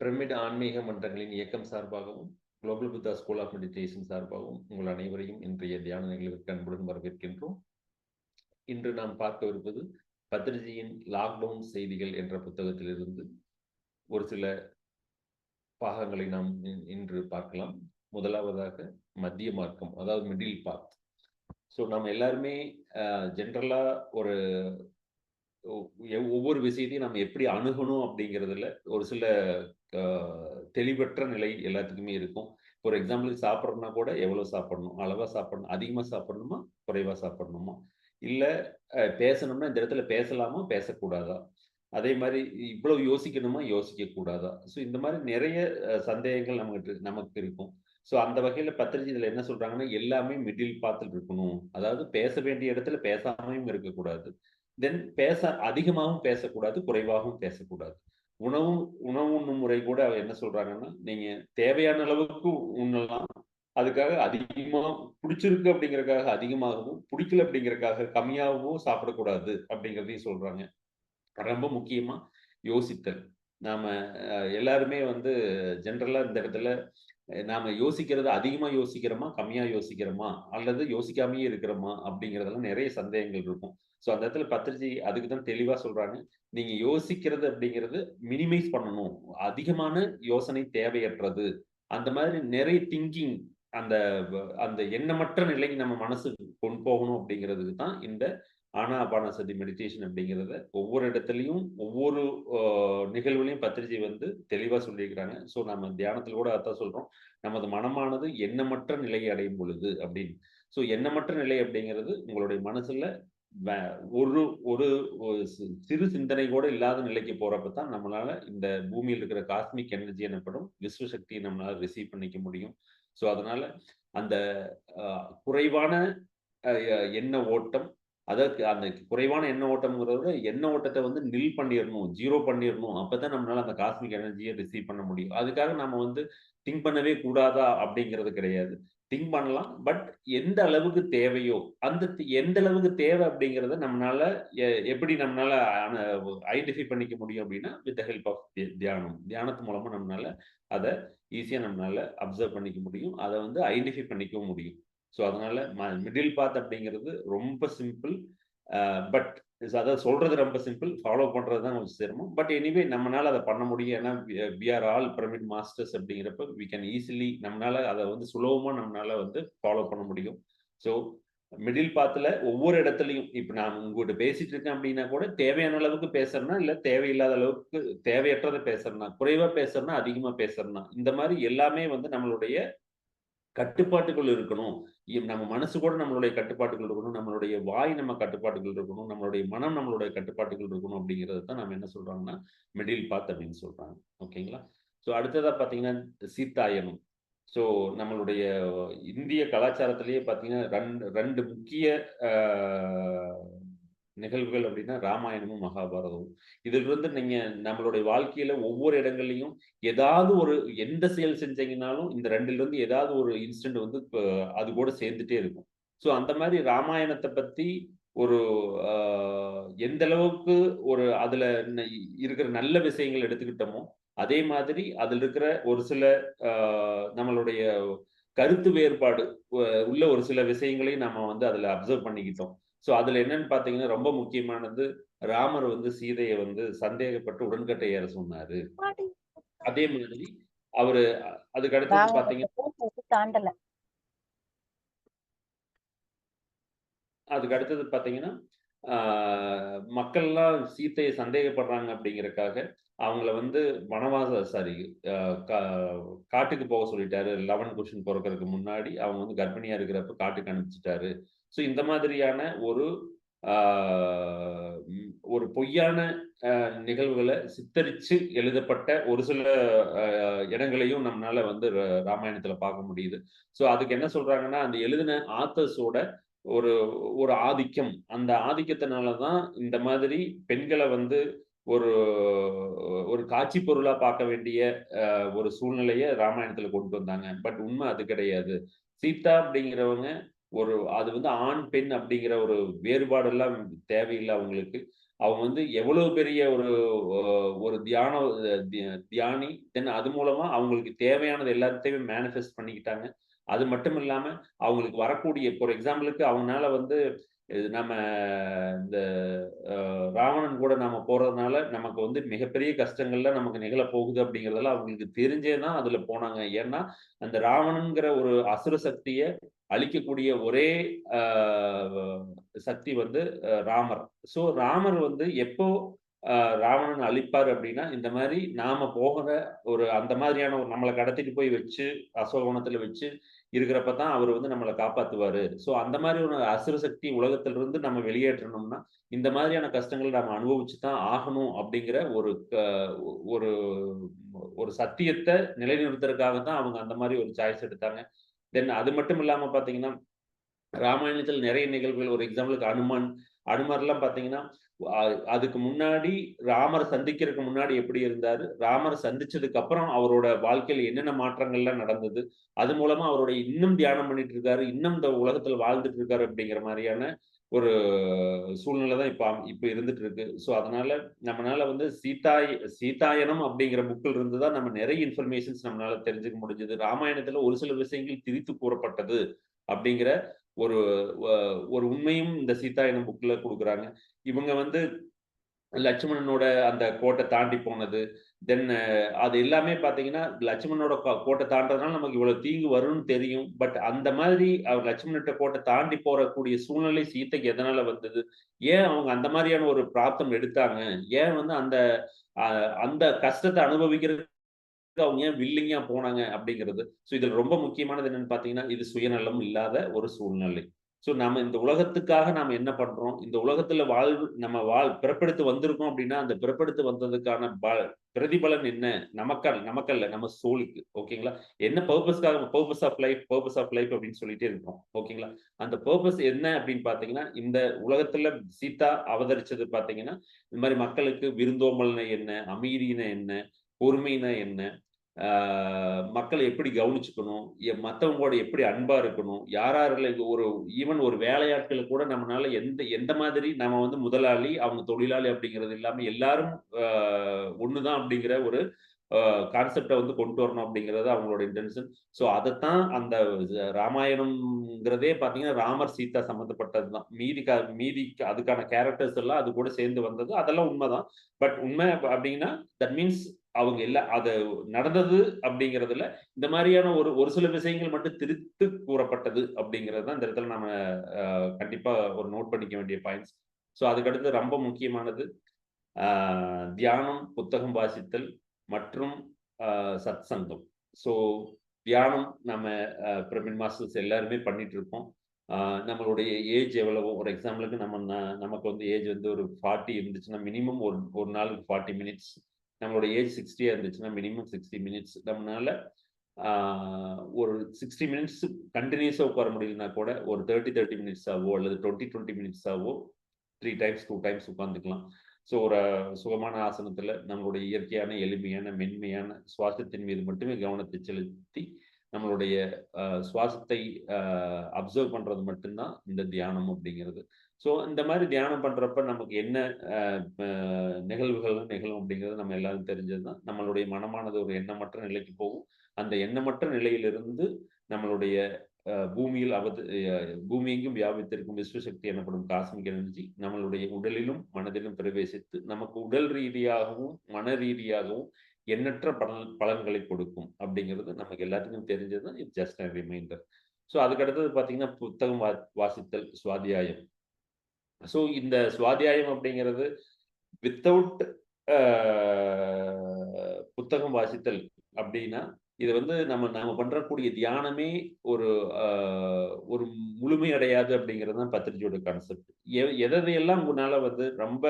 Pyramid ஆன்மீக மன்றங்களின் இயக்கம் சார்பாகவும் global Buddha school of meditation சார்பாகவும் உங்கள் அனைவரையும் இன்றைய தியான நிகழ்விற்கு அன்புடன் வரவேற்கின்றோம். இன்று நாம் பார்க்கவிருப்பது பத்ரிஜியின் லாக்டவுன் செய்திகள் என்ற புத்தகத்திலிருந்து ஒரு சில பாகங்களை நாம் இன்று பார்க்கலாம். முதலாவதாக மத்திய மார்க்கம், அதாவது மிடில் பாத். ஸோ நம்ம எல்லாருமே ஜென்ரலா ஒரு ஒவ்வொரு விஷயத்தையும் நம்ம எப்படி அணுகணும் அப்படிங்கிறதுல ஒரு சில தெளிவற்ற நிலை எல்லாத்துக்குமே இருக்கும். ஒரு எக்ஸாம்பிளுக்கு சாப்பிட்றோம்னா கூட எவ்வளவு சாப்பிடணும், அளவா சாப்பிடணும், அதிகமா சாப்பிடணுமா, குறைவா சாப்பிடணுமா, இல்ல பேசணும்னா இந்த இடத்துல பேசலாமா, பேசக்கூடாதா, அதே மாதிரி இவ்வளவு யோசிக்கணுமா, யோசிக்க கூடாதா. ஸோ இந்த மாதிரி நிறைய சந்தேகங்கள் நமக்கு இருக்கும். ஸோ அந்த வகையில பத்திரிஜி இதுல என்ன சொல்றாங்கன்னா, எல்லாமே மிடில் பாத்தில் இருக்கணும். அதாவது பேச வேண்டிய இடத்துல பேசாமையும் இருக்கக்கூடாது, தென் அதிகமாகவும் பேசக்கூடாது, குறைவாகவும் பேசக்கூடாது. உணவு உண்ணும் முறை கூட என்ன சொல்றாங்கன்னா, நீங்க தேவையான அளவுக்கு உண்ணலாம், அதுக்காக அதிகமா பிடிச்சிருக்கு அப்படிங்கறதுக்காக அதிகமாகவும், பிடிக்கல அப்படிங்கறதுக்காக கம்மியாகவும் சாப்பிடக்கூடாது அப்படிங்கிறதையும் சொல்றாங்க. ரொம்ப முக்கியமா யோசித்தல். நாம எல்லாருமே வந்து ஜென்ரலா இந்த இடத்துல நாம யோசிக்கிறது அதிகமா யோசிக்கிறோமா, கம்மியா யோசிக்கிறோமா, அல்லது யோசிக்காமயே இருக்கிறோமா அப்படிங்கிறதெல்லாம் நிறைய சந்தேகங்கள் இருக்கும். ஸோ அந்த இடத்துல பத்திரிஜி அதுக்கு தான் தெளிவா சொல்றாங்க. நீங்க யோசிக்கிறது அப்படிங்கிறது மினிமைஸ் பண்ணணும். அதிகமான யோசனை தேவையற்றது. அந்த மாதிரி நிறைய திங்கிங், அந்த அந்த எண்ணமற்ற நிலைக்கு நம்ம மனசு கொண்டு போகணும் அப்படிங்கிறதுக்கு தான் இந்த ஆனாபானசதி மெடிடேஷன் அப்படிங்கிறத ஒவ்வொரு இடத்துலையும் ஒவ்வொரு நிகழ்வுலையும் பத்திரிஜி வந்து தெளிவா சொல்லியிருக்கிறாங்க. ஸோ நம்ம தியானத்தில் கூட அதான் சொல்றோம், நமது மனமானது எண்ணமற்ற நிலையை அடையும் பொழுது அப்படின்னு. ஸோ எண்ணமற்ற நிலை அப்படிங்கிறது உங்களுடைய மனசுல ஒரு ஒரு சிறு சிந்தனை கூட இல்லாத நிலைக்கு போறப்ப தான் நம்மளால இந்த பூமியில் இருக்கிற காஸ்மிக் எனர்ஜி எனப்படும் விஸ்வ சக்தியை நம்மளால ரிசீவ் பண்ணிக்க முடியும். ஸோ அதனால அந்த குறைவான எண்ண ஓட்டம், அதாவது அந்த குறைவான எண்ண ஓட்டம்ங்கிறத விட எண்ண ஓட்டத்தை வந்து நில் பண்ணிடணும், ஜீரோ பண்ணிடணும். அப்பதான் நம்மளால அந்த காஸ்மிக் எனர்ஜியை ரிசீவ் பண்ண முடியும். அதுக்காக நம்ம வந்து திங்க் பண்ணவே கூடாதா அப்படிங்கிறது கிடையாது. திங்க் பண்ணலாம், பட் எந்த அளவுக்கு தேவையோ அந்த எந்த அளவுக்கு தேவை அப்படிங்கிறத நம்மளால எப்படி நம்மளால ஐடென்டிஃபை பண்ணிக்க முடியும் அப்படின்னா, வித் த ஹெல்ப் ஆஃப் தியானம். தியானத்து மூலமா நம்மளால அதை ஈஸியா நம்மளால அப்சர்வ் பண்ணிக்க முடியும், அதை வந்து ஐடென்டிஃபை பண்ணிக்கவும் முடியும். ஸோ அதனால மிடில் பாத் அப்படிங்கிறது ரொம்ப சிம்பிள். பட் அதாவது சொல்றது ரொம்ப சிம்பிள், ஃபாலோ பண்றது தான் கொஞ்சம் சிரமம். பட் எனிவே நம்மளால அதை பண்ண முடியும். ஏன்னா we are all pyramid masters அப்படிங்கிறப்ப வி கேன் ஈஸிலி நம்மளால அதை வந்து சுலபமா நம்மளால வந்து ஃபாலோ பண்ண முடியும். ஸோ மிடில் பாத்துல ஒவ்வொரு இடத்துலையும் இப்ப நான் உங்ககிட்ட பேசிட்டு இருக்கேன் அப்படின்னா கூட தேவையான அளவுக்கு பேசுறேன்னா, இல்ல தேவையில்லாத அளவுக்கு தேவையற்றதை பேசுறேன்னா, குறைவா பேசுறேன்னா, அதிகமா பேசுறேன்னா, இந்த மாதிரி எல்லாமே வந்து நம்மளுடைய கட்டுப்பாட்டுக்குள் இருக்கணும். நம்ம மனசு கூட நம்மளுடைய கட்டுப்பாட்டுக்குள் இருக்கணும். நம்மளுடைய வாய் நம்ம கட்டுப்பாட்டுக்குள் இருக்கணும். நம்மளுடைய மனம் நம்மளுடைய கட்டுப்பாட்டுக்குள் இருக்கணும் அப்படிங்கிறது தான் நம்ம என்ன சொல்றாங்கன்னா, மிடில் பாத் அப்படின்னு சொல்றாங்க. ஓகேங்களா? ஸோ அடுத்ததா பார்த்தீங்கன்னா, சீத்தாயனம். ஸோ நம்மளுடைய இந்திய கலாச்சாரத்திலேயே பார்த்தீங்கன்னா, 2 முக்கிய அ நிகழ்வுகள் அப்படின்னா ராமாயணமும், மகாபாரதமும். இதிலிருந்து நீங்க நம்மளுடைய வாழ்க்கையில ஒவ்வொரு இடங்கள்லயும் ஏதாவது ஒரு எந்த செயல் செஞ்சீங்கன்னாலும் இந்த 2லிருந்து ஏதாவது ஒரு இன்சிடென்ட் வந்து அது கூட சேர்ந்துட்டே இருக்கும். ஸோ அந்த மாதிரி ராமாயணத்த பத்தி ஒரு அ எந்த அளவுக்கு ஒரு அதுல இருக்கிற நல்ல விஷயங்கள் எடுத்துக்கிட்டோமோ, அதே மாதிரி அதில இருக்கிற ஒரு சில அ நம்மளுடைய கருத்து வேறுபாடு உள்ள ஒரு சில விஷயங்களையும் நம்ம வந்து அதுல அப்சர்வ் பண்ணிக்கிட்டோம். ஸோ அதுல என்னன்னு பார்த்தீங்கன்னா, ரொம்ப முக்கியமானது ராமர் வந்து சீதைய வந்து சந்தேகப்பட்டு உடன்கட்டை ஏற சொன்னாரு. அதே மாதிரி அவரு அதுக்கு அடுத்தது தாண்டல. அதுக்கு அடுத்தது பார்த்தீங்கன்னா, ஆ மக்கள்லாம் சீதைய சந்தேகப்படுறாங்க அப்படிங்கிறக்காக, அவங்கள வந்து சாரி அ கா காட்டுக்கு போக சொல்லிட்டாரு. 11 கொஸ்டின் பொறக்கறதுக்கு முன்னாடி அவங்க வந்து கர்ப்பிணியா இருக்கிறப்ப காட்டுக்கு அனுப்பிச்சுட்டாரு. ஸோ இந்த மாதிரியான ஒரு ஆ ஒரு பொய்யான நிகழ்வுகள சித்தரிச்சு எழுதப்பட்ட ஒரு சில அ இடங்களையும் நம்மனால வந்து ராமாயணத்துல பார்க்க முடியுது. ஸோ அதுக்கு என்ன சொல்றாங்கன்னா, அந்த எழுதின ஆத்தர்ஸோட ஒரு ஒரு ஆதிக்கம். அந்த ஆதிக்கத்தினால தான் இந்த மாதிரி பெண்கள வந்து ஒரு ஒரு காட்சி பொருளா பார்க்க வேண்டிய ஒரு சூழ்நிலைய ராமாயணத்துல கொண்டு வந்தாங்க. பட் உண்மை அது கிடையாது. சீதா அப்படிங்கிறவங்க அது வந்து ஆண், பெண் அப்படிங்கிற ஒரு வேறுபாடெல்லாம் தேவையில்ல அவங்களுக்கு. அவங்க வந்து எவ்வளவு பெரிய ஒரு ஒரு தியானி. தென் அது மூலமா அவங்களுக்கு தேவையானது எல்லாத்தையுமே மேனிஃபெஸ்ட் பண்ணிக்கிட்டாங்க. அது மட்டும் இல்லாம அவங்களுக்கு வரக்கூடிய ஃபார் எக்ஸாம்பிளுக்கு அவங்கனால வந்து நம்ம இந்த ராவணன் கூட நாம போறதுனால நமக்கு வந்து மிகப்பெரிய கஷ்டங்கள்லாம் நமக்கு நிகழப் போகுது அப்படிங்கிறதெல்லாம் அவங்களுக்கு தெரிஞ்சே தான் அதுல போனாங்க. ஏன்னா, அந்த ராவணன்ங்கிற ஒரு அசுர சக்திய அழிக்கக்கூடிய ஒரே அ சக்தி வந்து ராமர். ஸோ ராமர் வந்து எப்போ அ ராவணன அழிப்பாரு அப்படின்னா, இந்த மாரி நாம போகிற ஒரு அந்த மாதிரியான ஒரு நம்மள கடத்திட்டு போய் வச்சு, அசோகவனத்தில வச்சு இருக்கிறப்ப தான் அவரு வந்து நம்மள காப்பாத்துவாரு. ஸோ அந்த மாரி ஒரு அசுர சக்தி உலகத்திலிருந்து நம்ம வெளியேற்றணும்னா, இந்த மாதிரியான கஷ்டங்கள நம்ம அனுபவிச்சு தான் ஆகணும் அப்படிங்கிற ஒரு ஒரு சத்தியத்த நிலைநிறுத்துறதுக்காக தான் அவங்க அந்த மாரி ஒரு சாய்ஸ் எடுத்தாங்க. தென் அது மட்டும் இல்லாம பார்த்தீங்கன்னா, ராமாயணத்தில் நிறைய நிகழ்வுகள் ஒரு எக்ஸாம்பிளுக்கு அனுமன். அனுமர்லாம் பார்த்தீங்கன்னா, அ அதுக்கு முன்னாடி ராமர சந்திக்கிறதுக்கு முன்னாடி எப்படி இருந்தாரு? ராமர சந்திச்சதுக்கு அப்புறம் அவரோட வாழ்க்கையில என்னென்ன மாற்றங்கள்லாம் நடந்தது? அது மூலமா அவரோட இன்னும் தியானம் பண்ணிட்டு இருக்காரு. இன்னும் இந்த உலகத்துல வாழ்ந்துட்டு இருக்காரு அப்படிங்கிற மாரியான ஒரு சூழ்நிலை தான் இப்ப இருந்துட்டு இருக்கு. ஸோ அதனால நம்மனால வந்து சீதாயனம் அப்படிங்கிற புக்ல இருந்து தான் நம்ம நிறைய இன்ஃபர்மேஷன்ஸ் நம்மளால தெரிஞ்சுக்க முடிஞ்சது. ராமாயணத்துல ஒரு சில விஷயங்கள் திரித்து கூறப்பட்டது அப்படிங்கிற ஒரு வ ஒரு உண்மையும் இந்த சீதா எனும் புக்ல குடுக்குறாங்க. இவங்க வந்து லட்சுமணனோட அந்த கோட்ட தாண்டி போனது. தென் அது எல்லாமே பார்த்தீங்கன்னா, லட்சுமணனோட கோட்ட தாண்டுறதுனால நமக்கு இவ்வளவு தீங்கு வரும்னு தெரியும். பட் அந்த மாதிரி அவர் லட்சுமணன்ட்ட கோட்ட தாண்டி போறக்கூடிய சூழ்நிலை சீதைக்கு எதனால வந்தது? ஏன் அவங்க அந்த மாரியான ஒரு பிராப்தம் எடுத்தாங்க? ஏன் வந்து அந்த அ அந்த கஷ்டத்த அனுபவிக்கிறதுக்கு அவங்க ஏன் வில்லிங்கா போனாங்க அப்படிங்கிறது. ஸோ இதுல ரொம்ப முக்கியமானது என்னன்னு பார்த்தீங்கன்னா, இது சுயநலம் இல்லாத ஒரு சூழ்நிலை. ஸோ நாம இந்த உலகத்துக்காக நாம என்ன பண்றோம்? இந்த உலகத்துல நம்ம பிறப்பெடுத்து வந்திருக்கோம் அப்படின்னா, அந்த பிறப்பெடுத்து வந்ததுக்கான பிரதிபலன் என்ன? நமக்கல்ல நம்ம சோலுக்கு. ஓகேங்களா? என்ன பர்ப்பஸ் ஆஃப் லைஃப் அப்படின்னு சொல்லிட்டே இருக்கோம். ஓகேங்களா? அந்த பர்ப்பஸ் என்ன அப்படின்னு பார்த்தீங்கன்னா, இந்த உலகத்துல சீதா அவதரிச்சது பார்த்தீங்கன்னா, இந்த மாரி மக்களுக்கு விருந்தோம்பல்னா என்ன? அமைதினா என்ன? பொறுமைனா என்ன? ஆ மக்கள எப்படி கவனிச்சுக்கணும்? மத்தவங்களோட எப்படி அன்பா இருக்கணும்? யாராருல ஒரு ஈவன் ஒரு வேலையாட்கள கூட நம்மனால எந்த எந்த மாதிரி நம்ம வந்து முதலாளி, அவங்க தொழிலாளி அப்படிங்கிறது இல்லாம எல்லாரும் ஆ ஒண்ணு தான் அப்படிங்கிற ஒரு கான்செப்ட்ட வந்து கொண்டு வரணும் அப்படிங்கிறது அவங்களோட இன்டென்ஷன். ஸோ அதத்தான் அந்த ராமாயணம்ங்கிறதே பார்த்தீங்கன்னா, ராமர், சீதா சம்மந்தப்பட்டது தான். மீதி அதுக்கான கேரக்டர்ஸ் எல்லாம் அது கூட சேர்ந்து வந்தது. அதெல்லாம் உண்மதான். பட் உண்மை அப்படின்னா, தட் மீன்ஸ் அவங்க அது நடந்தது அப்படிங்கிறதுல, இந்த மாரியான ஒரு ஒரு சில விஷயங்கள் மட்டும் திரித்து கூறப்பட்டது அப்படிங்கிறது தான் இந்த இடத்துல நாம கண்டிப்பா ஒரு நோட் பண்ணிக்க வேண்டிய பாயிண்ட்ஸ். ஸோ அதுக்கடுத்து ரொம்ப முக்கியமானது, ஆ தியானம், புத்தகம் வாசித்தல் மற்றும் சத் சங்கம். ஸோ தியானம் நம்ம பிரமிட் மாஸ்டர்ஸ் எல்லாருமே பண்ணிட்டு இருக்கோம். ஆ நம்மளுடைய ஏஜ் எவ்வளவோ ஒரு எக்ஸாம்பிளுக்கு நமக்கு வந்து ஏஜ் வந்து ஒரு 40 இருந்துச்சுன்னா, மினிமம் ஒரு ஒரு நாளுக்கு 40 மினிட்ஸ். நம்மளோட ஏஜ் 60 இருந்துச்சுன்னா, மினிமம் 60 மினிட்ஸ். நம்மனால ஆ ஒரு 60 மினிட்ஸ் கன்டினியூஸா உட்கார முடியலன்னா கூட, ஒரு 30 மினிட்ஸாவோ அல்லது 20 மினிட்ஸாவோ 3 டைம்ஸ், 2 டைம்ஸ் உட்கார்ந்துக்கலாம். ஸோ ஒரு சுகமான ஆசனத்துல நம்மளுடைய இயற்கையான, எளிமையான, மென்மையான சுவாசத்தின் மீது மட்டுமே கவனத்தை செலுத்தி, நம்மளுடைய சுவாசத்தை அ அப்சர்வ் பண்றது மட்டும் தான் இந்த தியானம் அப்படிங்கிறது. ஸோ இந்த மாரி தியானம் பண்றப்ப நமக்கு என்ன அ ப நிகழ்வுகள்லாம் நிகழும் அப்படிங்கிறது நம்ம எல்லாரும் தெரிஞ்சது தான். நம்மளுடைய மனமானது ஒரு எண்ணமற்ற நிலைக்கு போகும். அந்த எண்ணமற்ற நிலையிலிருந்து நம்மளுடைய பூமியில் பூமி எங்கும் வியாபித்திருக்கும் விஸ்வசக்தி எனப்படும் காஸ்மிக் எனர்ஜி நம்மளுடைய உடலிலும், மனதிலும் பிரவேசித்து, நமக்கு உடல் ரீதியாகவும், மன ரீதியாகவும் எண்ணற்ற பலன்களை கொடுக்கும். அப்படிங்கிறது நமக்கு எல்லாத்துக்கும் தெரிஞ்சது தான். It's just a reminder. So அதுக்கு அடுத்தது பார்த்தீங்கன்னா, புத்தகம் வாசித்தல், சுவாத்தியாயம். ஸோ இந்த சுவாத்தியாயம் அப்படிங்கிறது வித்தவுட் அ புத்தகம் வாசித்தல் அப்படின்னா, இது வந்து நாம பண்றக்கூடிய தியானமே ஒரு அ ஒரு முழுமை அடையாது அப்படிங்கிறது தான் பத்ரிஜியோட கான்செப்ட். எதையெல்லாம் உங்கனால வந்து ரொம்ப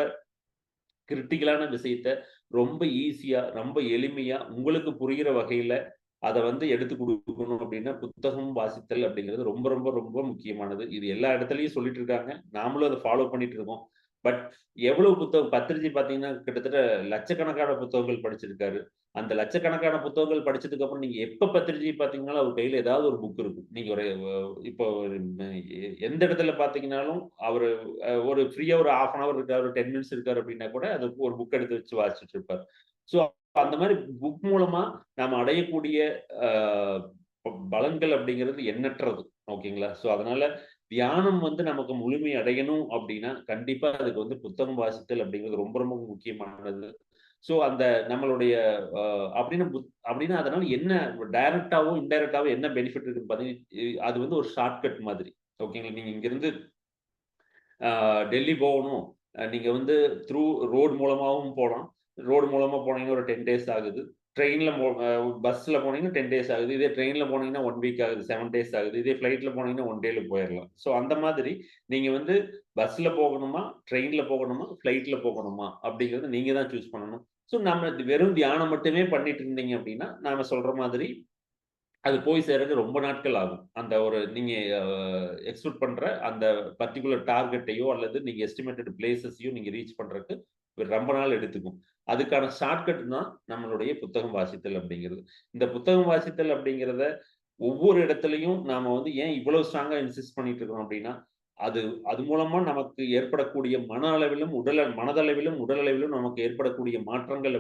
கிரிட்டிக்கலான விஷயத்த ரொம்ப ஈஸியா, ரொம்ப எளிமையா, உங்களுக்கு புரியிற வகையில அத வந்து எடுத்து குடுக்கணும் அப்படின்னா, புத்தகம் வாசித்தல் அப்படிங்கிறது ரொம்ப, ரொம்ப, ரொம்ப முக்கியமானது. இது எல்லா இடத்துலயும் சொல்லிட்டு இருக்காங்க. நாமளும் அத ஃபாலோ பண்ணிட்டு இருக்கோம். பட் எவ்வளவு புத்தகம் பத்திரிஜி பார்த்தீங்கன்னா, கிட்டத்தட்ட லட்சக்கணக்கான புத்தகங்கள் படிச்சிருக்காரு. அந்த லட்சக்கணக்கான புத்தகங்கள் படிச்சதுக்கு அப்புறம் நீங்க எப்ப பத்திரிஜி பார்த்தீங்கனாலும், அவர் கையில ஏதாவது ஒரு புக் இருக்கும். நீங்க ஒரு இப்போ எந்த இடத்துல பார்த்தீங்கனாலும், அவரு ஒரு ஃப்ரீயா ஒரு 1/2 அன் ஹவர் இருக்காரு, ஒரு 10 மினிட்ஸ் இருக்காரு அப்படின்னா கூட, அது ஒரு புக் எடுத்து வச்சு வாசிச்சுட்டு இருப்பார். ஸோ அந்த மாரி புக் மூலமா நாம அடையக்கூடிய அ பலன்கள் அப்படிங்கிறது எண்ணற்றது. ஓகேங்களா? ஸோ அதனால தியானம் வந்து நமக்கு முழுமை அடையணும் அப்படின்னா, கண்டிப்பா அதுக்கு வந்து புத்தகம் வாசித்தல் அப்படிங்கிறது ரொம்ப ரொம்ப முக்கியமானது. ஸோ அந்த நம்மளுடைய அ அப்படின்னு அப்படின்னா அதனால என்ன டைரக்ட்டாவோ, இன்டைரக்ட்டாவோ என்ன பெனிஃபிட் இருக்குன்னு பார்த்தீங்கன்னா, அது வந்து ஒரு ஷார்ட்கட் மாதிரி. ஓகேங்களா? நீங்க இங்கிருந்து டெல்லி போகணும். நீங்க வந்து த்ரூ ரோட் மூலமாவும் போலாம். ரோடு மூலமா போனீங்கன்னா ஒரு 10 டேஸ் ஆகுது. ட்ரெயின்ல பஸ்ல போனீங்கன்னா 10 டேஸ் ஆகுது. இதே ட்ரெயின்ல போனீங்கன்னா 1 வீக் ஆகுது. 7 டேஸ் ஆகுது. இதே ஃப்ளைட்ல போனீங்கன்னா 1 டேல போயிரலாம். ஸோ அந்த மாதிரி நீங்க வந்து பஸ்ல போகணுமா? ட்ரெயின்ல போகணுமா? ஃப்ளைட்ல போகணுமா? அப்படிங்கிறத நீங்க தான் சூஸ் பண்ணணும். ஸோ நம்ம வெறும் தியானம் மட்டுமே பண்ணிட்டு இருந்தீங்க அப்படின்னா, நாம சொல்ற மாதிரி அது போய் சேர்றதுக்கு ரொம்ப நாட்கள் ஆகும். அந்த ஒரு நீங்க அ எக்ஸ்பெக்ட் பண்ற அந்த பர்ட்டிகுலர் டார்கெட்டையோ அல்லது நீங்க எஸ்டிமேட்டட் பிளேஸஸையோ நீங்க ரீச் பண்றதுக்கு ரொம்ப நாள் எடுத்துக்கும். அதுக்கான ஷார்ட்கட் தான் நம்மளுடைய புத்தகம் வாசித்தல் அப்படிங்கிறது. இந்த புத்தகம் வாசித்தல் அப்படிங்கிறத ஒவ்வொரு இடத்துலயும் நாம வந்து ஏன் இவ்வளவு ஸ்ட்ராங்கா இன்சிஸ்ட் பண்ணிட்டு இருக்கிறோம் அப்படின்னா, அது அது மூலமா நமக்கு ஏற்படக்கூடிய மன அளவிலும், மனதளவிலும், உடல் அளவிலும் நமக்கு ஏற்படக்கூடிய மாற்றங்கள்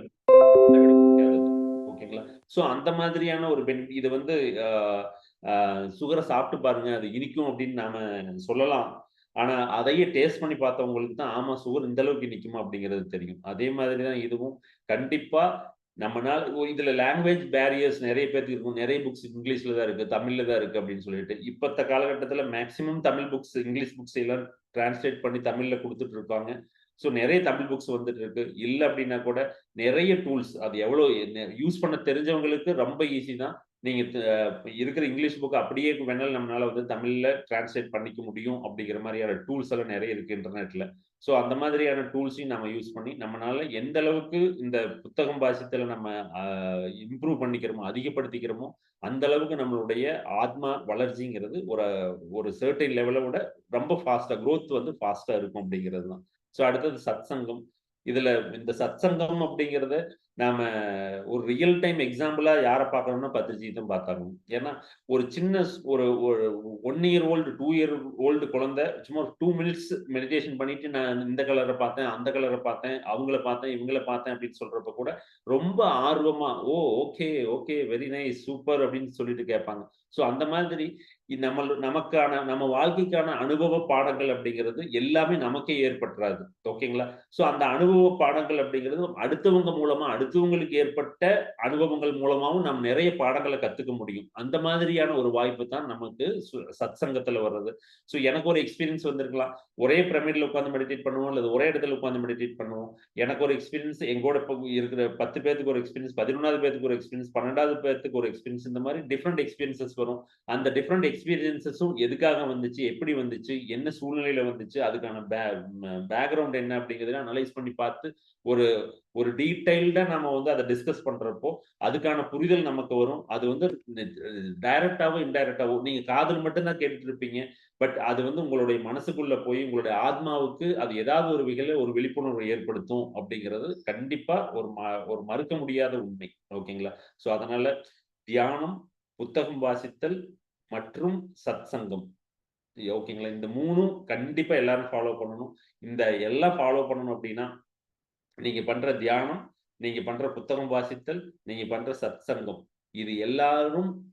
அளவிட முடியாதது. ஓகேங்களா? ஸோ அந்த மாதிரியான ஒரு இது வந்து அ அ சுகர சாப்பிட்டு பாருங்க. அது இனிக்கும் அப்படின்னு நாம சொல்லலாம். ஆனா, அதையே டேஸ்ட் பண்ணி பார்த்தவங்களுக்கு தான், ஆமா சுகர் இந்த அளவுக்கு இனிக்குமா அப்படிங்கிறது தெரியும். அதே மாதிரி தான் இதுவும். கண்டிப்பா நம்மனால இதுல லாங்குவேஜ் பேரியர்ஸ் நெறைய பேத்துக்கு இருக்கும். நெறைய புக்ஸ் இங்கிலீஷ்ல தான் இருக்கு, தமிழ்ல தான் இருக்கு அப்படின்னு சொல்லிட்டு. இப்பத்த காலகட்டத்தில maximum Tamil books, English books எல்லாம் டிரான்ஸ்லேட் பண்ணி தமிழ்ல குடுத்துட்டு இருக்காங்க. ஸோ நெறைய தமிழ் புக்ஸ் வந்துட்டு இருக்கு. இல்ல அப்படின்னா கூட நெறைய டூல்ஸ் அது எவ்வளோ யூஸ் பண்ண தெரிஞ்சவங்களுக்கு ரொம்ப ஈஸி தான். நீங்க இருக்கிற இங்கிலீஷ் புக் அப்படியே வேணாலும் நம்மளால வந்து தமிழ்ல டிரான்ஸ்லேட் பண்ணிக்க முடியும் அப்படிங்கிற மாரியான டூல்ஸ் எல்லாம் நெறைய இருக்கு இன்டர்நெட்ல. ஸோ அந்த மாதிரியான டூல்ஸையும் நம்ம யூஸ் பண்ணி, நம்மனால எந்த அளவுக்கு இந்த புத்தகம் வாசித்தல நம்ம அ இம்ப்ரூவ் பண்ணிக்கிறோமோ, அதிகப்படுத்திக்கிறோமோ, அந்த அளவுக்கு நம்மளுடைய ஆத்மா வளர்ச்சிங்கிறது ஒரு ஒரு சர்டைன் லெவல விட ரொம்ப ஃபாஸ்ட்டா குரோத் வந்து ஃபாஸ்ட்டா இருக்கும் அப்படிங்கிறது தான். ஸோ அடுத்தது சத்சங்கம். இதுல இந்த சத்சங்கம் அப்படிங்கிறத நாம ஒரு ரியல் டைம் எக்ஸாம்பிளா யார பார்க்கணும்னா பத்ரிஜி தான் பார்த்தாகணும். ஏன்னா, ஒரு சின்ன ஒரு ஒரு 1 இயர் ஓல்டு, 2 இயர் ஓல்டு குழந்தை சும்மா ஒரு 2 மினிட்ஸ் மெடிடேஷன் பண்ணிட்டு நான் இந்த கலர பார்த்தேன், அந்த கலர பார்த்தேன், அவங்கள பார்த்தேன், இவங்கள பார்த்தேன் அப்படின்னு சொல்றப்ப கூட ரொம்ப ஆர்வமா, "oh! Okay, okay. Very nice. Super" அப்படின்னு சொல்லிட்டு கேட்பாங்க. ஸோ அந்த மாதிரி நமக்கான நம்ம வாழ்க்கைக்கான அனுபவ பாடங்கள் அப்படிங்கிறது எல்லாமே நமக்கே ஏற்பட்டுறாது. ஓகேங்களா? ஸோ அந்த அனுபவ பாடங்கள் அப்படிங்கிறது அடுத்தவங்க மூலமா, அடுத்தவங்களுக்கு ஏற்பட்ட அனுபவங்கள் மூலமாவும் நாம் நிறைய பாடங்கள கத்துக்க முடியும். அந்த மாதிரியான ஒரு வாய்ப்பு தான் நமக்கு சத்சங்கத்துல வர்றது. ஸோ எனக்கு ஒரு எக்ஸ்பீரியன்ஸ் வந்திருக்கலாம். ஒரே பிரமிட்ல உட்கார்ந்து மெடிடேட் பண்ணுவோம், அல்லது ஒரே இடத்துல உட்கார்ந்து மெடிடேட் பண்ணுவோம். எனக்கு ஒரு எக்ஸ்பீரியன்ஸ் எங்கூட இப்ப இருக்கிற 10 பேத்துக்கு ஒரு எக்ஸ்பீரியன்ஸ், 11வது பேத்துக்கு ஒரு எக்ஸ்பீரியன்ஸ், 12வது பேத்துக்கு ஒரு எக்ஸ்பீரியன்ஸ் இந்த மாரி டிஃபரெண்ட் எக்ஸ்பீரியன்ஸஸ் வரும். அந்த டிஃபரெண்ட் எக்ஸ்பீரியன்ஸஸும் எதுக்காக வந்துச்சு? எப்படி வந்துச்சு? என்ன சூழ்நிலையில வந்துச்சு? அதுக்கான பேக்கிரவுண்ட் என்ன அப்படிங்கிறதெல்லாம் அனலைஸ் பண்ணி பார்த்து, ஒரு ஒரு டீட்டெயில்டா நம்ம வந்து அத டிஸ்கஸ் பண்றப்போ, அதுக்கான புரிதல் நமக்கு வரும். அது வந்து டைரக்ட்டாவோ, இன்டைரக்ட்டாவோ நீங்க காதுல மட்டும் தான் கேட்டுட்டு இருப்பீங்க. பட் அது வந்து உங்களுடைய மனசுக்குள்ள போய் உங்களுடைய ஆத்மாவுக்கு அது ஏதாவது ஒரு வகையில ஒரு விழிப்புணர்வு ஏற்படுத்தும் அப்படிங்கிறது கண்டிப்பா ஒரு மறுக்க முடியாத உண்மை. ஓகேங்களா? ஸோ அதனால தியானம், புத்தகம் வாசித்தல் மற்றும் சத்சங்கம். ஓகேங்களா? இந்த 3ம் கண்டிப்பா எல்லாரும் ஃபாலோ பண்ணணும். இந்த எல்லாம் ஃபாலோ பண்ணணும் அப்டின்னா, நீங்க பண்ற தியானம், நீங்க பண்ற புத்தகம் வாசித்தல், நீங்க பண்ற சத்சங்கம். இது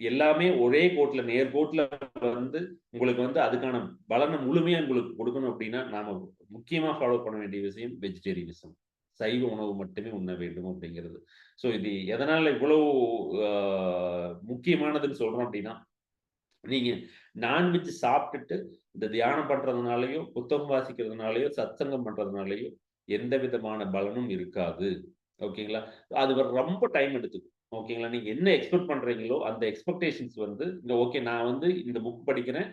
எல்லாமே ஒரே கோட்ல நேர்கோட்ல வந்து உங்களுக்கு வந்து அதுக்கான பலன முழுமையா உங்களுக்கு குடுக்கணும் அப்டின்னா, நாம முக்கியமா ஃபாலோ பண்ண வேண்டிய விஷயம் வெஜிடேரியனிசம். சைவ உணவு மட்டுமே உண்ண வேண்டும் அப்டிங்கிறது. ஸோ இது எதனால இவ்வளவு அ முக்கியமானதுன்னு சொல்றோம் அப்டின்னா, நீங்க நான்வெஜ் சாப்பிட்டுட்டு, இந்த தியானம் பண்றதுனாலயோ, புத்தகம் வாசிக்கிறதுனாலயோ, சத்சங்கம் பண்றதுனாலயோ, எந்த விதமான பலனும் இருக்காது. ஓகேங்களா? அது ரொம்ப டைம் எடுத்துக்கும். ஓகேங்களா? நீங்க என்ன எக்ஸ்பெக்ட் பண்றீங்களோ, அந்த எக்ஸ்பெக்டேஷன்ஸ் வந்து இந்த ஓகே நான் வந்து இந்த புக் படிக்கிறேன்.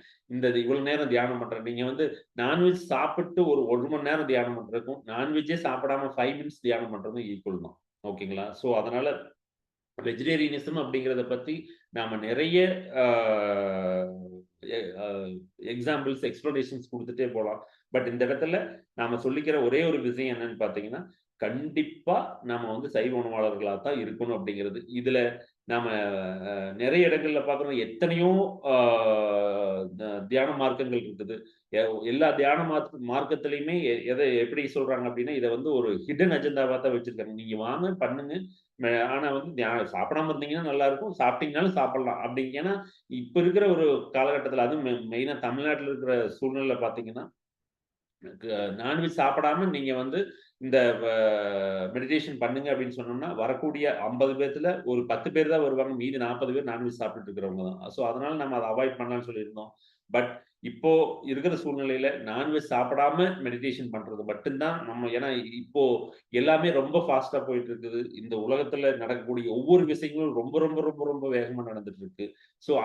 இவ்வளவு நேரம் தியானம் பண்றேன். நீங்க வந்து நான்வெஜ் சாப்பிட்டு ஒரு 1 மணி நேரம் தியானம் பண்றதுக்கும், நான்வெஜ்ஜே சாப்பிடாம 5 மினிட்ஸ் தியானம் பண்றதும் ஈக்குவல் தான். ஓகேங்களா? ஸோ அதனால வெஜிடேரியனிசம் அப்படிங்கிறத பத்தி நாம நிறைய ஆ எ அ எக்ஸாம்பிள்ஸ், எக்ஸ்ப்ளனேஷன்ஸ் குடுத்துட்டே போலாம். பட் இந்த இடத்துல நாம சொல்லிக்கிற ஒரே ஒரு விஷயம் என்னன்னு பார்த்தீங்கன்னா, கண்டிப்பா நாம வந்து சைவ உணவாளர்களா தான் இருக்கணும் அப்படிங்கிறது. இதுல நாம நெறைய இடங்கள்ல பார்க்குறோம். எத்தனையோ ஆ தியான மார்க்கங்கள் இருக்குது. எ எல்லா தியான மார்க்கத்திலயுமே எத எப்படி சொல்றாங்க அப்படின்னா, இத வந்து ஒரு ஹிடன் அஜெண்டாவா தான் வச்சிருக்காங்க. நீங்க வாங்க, பண்ணுங்க. ஆனா வந்து சாப்பிடாம இருந்தீங்கன்னா நல்லாருக்கும். சாப்பிட்டீங்கனாலும் சாப்பிடலாம். அப்படி ஏன்னா, இப்ப இருக்கிற ஒரு காலகட்டத்தில அதுவும் மெயினா தமிழ்நாட்டுல இருக்கிற சூழ்நிலையில பார்த்தீங்கன்னா, நான்வெஜ் சாப்பிடாம நீங்க வந்து இந்த வ மெடிடேஷன் பண்ணுங்க அப்படின்னு சொன்னோம்னா, வரக்கூடிய 50 பேத்துல ஒரு 10 பேர் தான் வருவாங்க. மீதி 40 பேர் நான்வெஜ் சாப்பிட்டுட்டு இருக்கிறவங்க தான். அதனால நம்ம அத அவாய்ட் பண்ணலாம்னு சொல்லியிருந்தோம். பட் இப்போ இருக்கிற சூழ்நிலையில நான்வெஜ் சாப்பிடாம மெடிடேஷன் பண்றது மட்டும் தான் ஏன்னா இப்போ எல்லாமே ரொம்ப ஃபாஸ்ட்டா போயிட்டு இருக்குது. இந்த உலகத்துல நடக்கக்கூடிய ஒவ்வொரு விஷயங்களும் ரொம்ப ரொம்ப ரொம்ப ரொம்ப வேகமா நடந்துட்டு இருக்கு.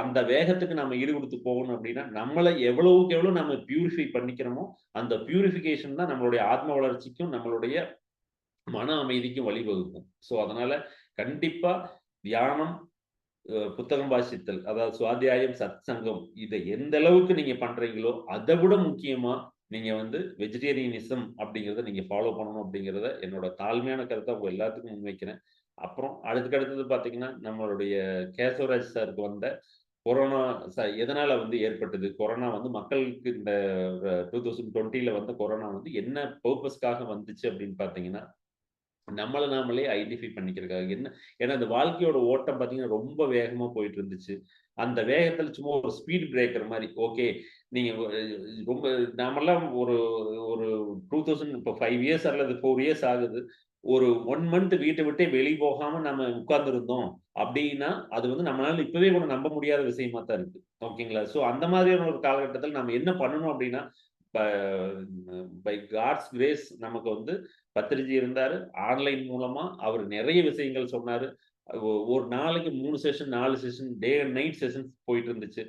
அந்த வேகத்துக்கு நம்ம ஈடுகுடுத்து போகணும் அப்படின்னா, நம்மள எவ்வளவுக்கு எவ்வளவு நம்ம பியூரிஃபை பண்ணிக்கிறோமோ, அந்த பியூரிஃபிகேஷன் தான் நம்மளுடைய ஆத்ம வளர்ச்சிக்கும், நம்மளுடைய மன அமைதிக்கும் வழிவகுக்கும். அதனால கண்டிப்பா தியானம், புத்தகம் வாசித்தல், அதாவது சுவாத்தியாயம், சத்சங்கம் இத எந்த அளவுக்கு நீங்க பண்றீங்களோ, அத விட முக்கியமா நீங்க வந்து வெஜிடேரியனிசம் அப்படிங்கிறத நீங்க ஃபாலோ பண்ணணும் அப்படிங்கிறத என்னோட தாழ்மையான கருத்தா உங்க எல்லாத்துக்கும் முன்வைக்கிறேன். அப்புறம் அதுக்கு அடுத்தது பார்த்தீங்கன்னா, நம்மளுடைய கேசவராஜ் சாருக்கு வந்த கொரோனா எதனால வந்து ஏற்பட்டது? கொரோனா வந்து மக்களுக்கு இந்த 2020ல வந்த கொரோனா வந்து என்ன பர்ப்பஸ்க்காக வந்துச்சு அப்படின்னு பார்த்தீங்கன்னா, நம்மள நாமளே ஐடென்டிஃபை பண்ணிக்கிறதுக்காக. ஏன்னா இந்த வாழ்க்கையோட ஓட்டம் பார்த்தீங்கன்னா, ரொம்ப வேகமா போயிட்டு இருந்துச்சு. அந்த வேகத்துல சும்மா ஒரு ஸ்பீட் பிரேக்கர் மாரி. ஓகே. நீங்க ரொம்ப நாமெல்லாம் ஒரு ஒரு 2000 இப்போ 5 இயர்ஸ் அல்லது 4 இயர்ஸ் ஆகுது. ஒரு 1 மந்த் வீட்ட விட்டே வெளிய போகாம நம்ம உட்கார்ந்திருந்தோம் அப்டின்னா, அது வந்து நம்மளால இப்பவே கூட நம்ப முடியாத விஷயமா தான் இருக்கு. ஓகேங்களா? அந்த மாதிரியான ஒரு காலகட்டத்தில நம்ம என்ன பண்ணணும் அப்டின்னா, ப பை காட்ஸ் கிரேஸ் நமக்கு வந்து பத்திரிஜி இருந்தாரு. ஆன்லைன் மூலமா அவரு நெறைய விஷயங்கள் சொன்னாரு. ஒரு நாளைக்கு 3 session, 4 session, day and night sessions போயிட்டு இருந்துச்சு.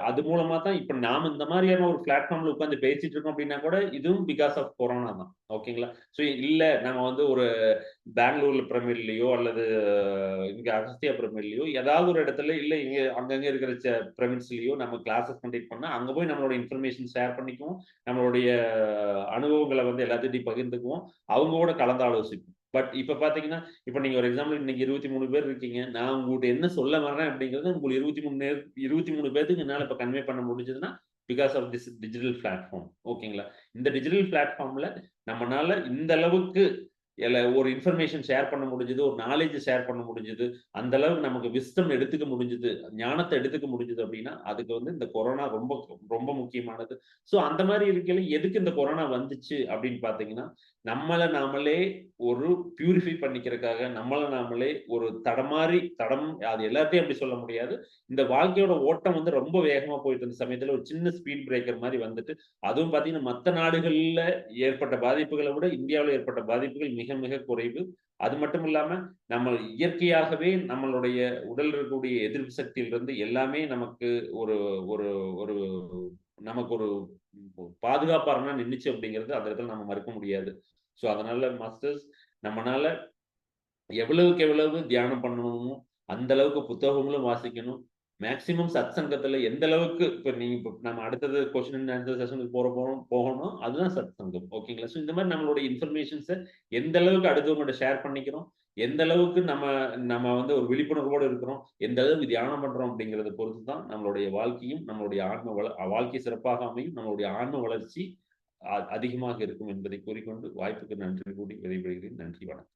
அது மூலமா தான் இப்ப நாம இந்த மாரியான ஒரு பிளாட்ஃபார்ம்ல உட்கார்ந்து பேசிட்டு இருக்கோம் அப்டின்னா கூட, இதுவும் பிக்காஸ் ஆஃப் கொரோனா தான். ஓகேங்களா? இல்ல நம்ம வந்து ஒரு பெங்களூர்ல பிரமிட்லயோ அல்லது இங்க அகஸ்தியா பிரமிட்லயோ ஏதாவது ஒரு இடத்துல இல்ல இங்க அங்கங்க இருக்கிற பிரமிட்ஸ்லயோ நம்ம கிளாஸஸ் கண்டக்ட் பண்ணா, அங்க போய் நம்மளோட இன்ஃபர்மேஷன் ஷேர் பண்ணிக்குவோம். நம்மளுடைய அனுபவங்கள வந்து எல்லாத்துட்டயும் பகிர்ந்துக்குவோம். அவங்க கூட கலந்து ஆலோசிப்போம். பட் இப்ப பார்த்தீங்கன்னா, இப்ப நீங்க ஒரு எக்ஸாம்பிள் இன்னைக்கு 23 பேர் இருக்கீங்க. நான் உங்கட்ட என்ன சொல்ல வர்றேன் அப்படிங்கிறது உங்களுக்கு 23 பேத்துக்கு என்னால இப்ப கன்வே பண்ண முடிஞ்சதுன்னா, because of this digital platform. ஓகேங்களா? இந்த டிஜிட்டல் பிளாட்ஃபார்ம்ல நம்மனால இந்த அளவுக்கு ஒரு இன்ஃபர்மேஷன் ஷேர் பண்ண முடிஞ்சது. ஒரு நாலேட்ஜ் ஷேர் பண்ண முடிஞ்சது. அந்த அளவுக்கு நமக்கு விஸ்டம் எடுத்துக்க முடிஞ்சது. ஞானத்த எடுத்துக்க முடிஞ்சது அப்டின்னா, அதுக்கு வந்து இந்த கொரோனா ரொம்ப ரொம்ப முக்கியமானது. அந்த மாரி இருக்கையில எதுக்கு இந்த கொரோனா வந்துச்சு அப்டின்னு பார்த்தீங்கன்னா, நம்மள நாமளே ஒரு பியூரிஃபை பண்ணிக்கிறதுக்காக, நம்மள நாமளே ஒரு அது எல்லாத்தையும் அப்டி சொல்ல முடியாது. இந்த வாழ்க்கையோட ஓட்டம் வந்து ரொம்ப வேகமா போயிட்டு இருந்த சமயத்துல ஒரு சின்ன ஸ்பீட் பிரேக்கர் மாரி வந்துட்டு, அதுவும் பார்த்தீங்கன்னா, மத்த நாடுகள்ல ஏற்பட்ட பாதிப்புகள விட இந்தியாவுல ஏற்பட்ட பாதிப்புகள் மிக, மிக குறைவு. அது மட்டும் இல்லாம, நம்ம இயற்கையாகவே நம்மளுடைய உடல்ல இருக்கக்கூடிய எதிர்ப்பு சக்தியிலிருந்து எல்லாமே நமக்கு ஒரு ஒரு ஒரு நமக்கு ஒரு பாதுகாப்பாறனா நின்னுச்சு அப்படிங்கிறது அந்த இடத்துல நம்ம மறுக்க முடியாது. அதனால மாஸ்டர்ஸ் நம்மனால எவ்வளவுக்கு எவ்வளவு தியானம் பண்ணணுமோ, அந்த அளவுக்கு புத்தகங்களும் வாசிக்கணும். மேக்ஸிமம் சத்சங்கத்துல எந்த அளவுக்கு இப்ப நம்ம அடுத்தது கொஸ்டின் அண்ட் ஆன்சர் செஷனுக்கு போகணும். அதுதான் சத்சங்கம். ஓகேங்களா? இந்த மாரி நம்மளுடைய இன்ஃபர்மேஷன்ஸ எந்த அளவுக்கு அடுத்தவங்கட்ட ஷேர் பண்ணிக்கிறோம், எந்த அளவுக்கு நம்ம நம்ம வந்து ஒரு விழிப்புணர்வோட இருக்கிறோம், எந்த அளவுக்கு தியானம் பண்றோம் அப்படிங்கிறத பொறுத்து தான் நம்மளுடைய வாழ்க்கையும், நம்மளுடைய வாழ்க்கை சிறப்பாக அமையும். நம்மளுடைய ஆன்ம வளர்ச்சி அதிகமாக இருக்கும் என்பதை கூறிக்கொண்டு வாய்ப்புக்கு நன்றி கூறி விடைபெறுகிறேன். நன்றி, வணக்கம்.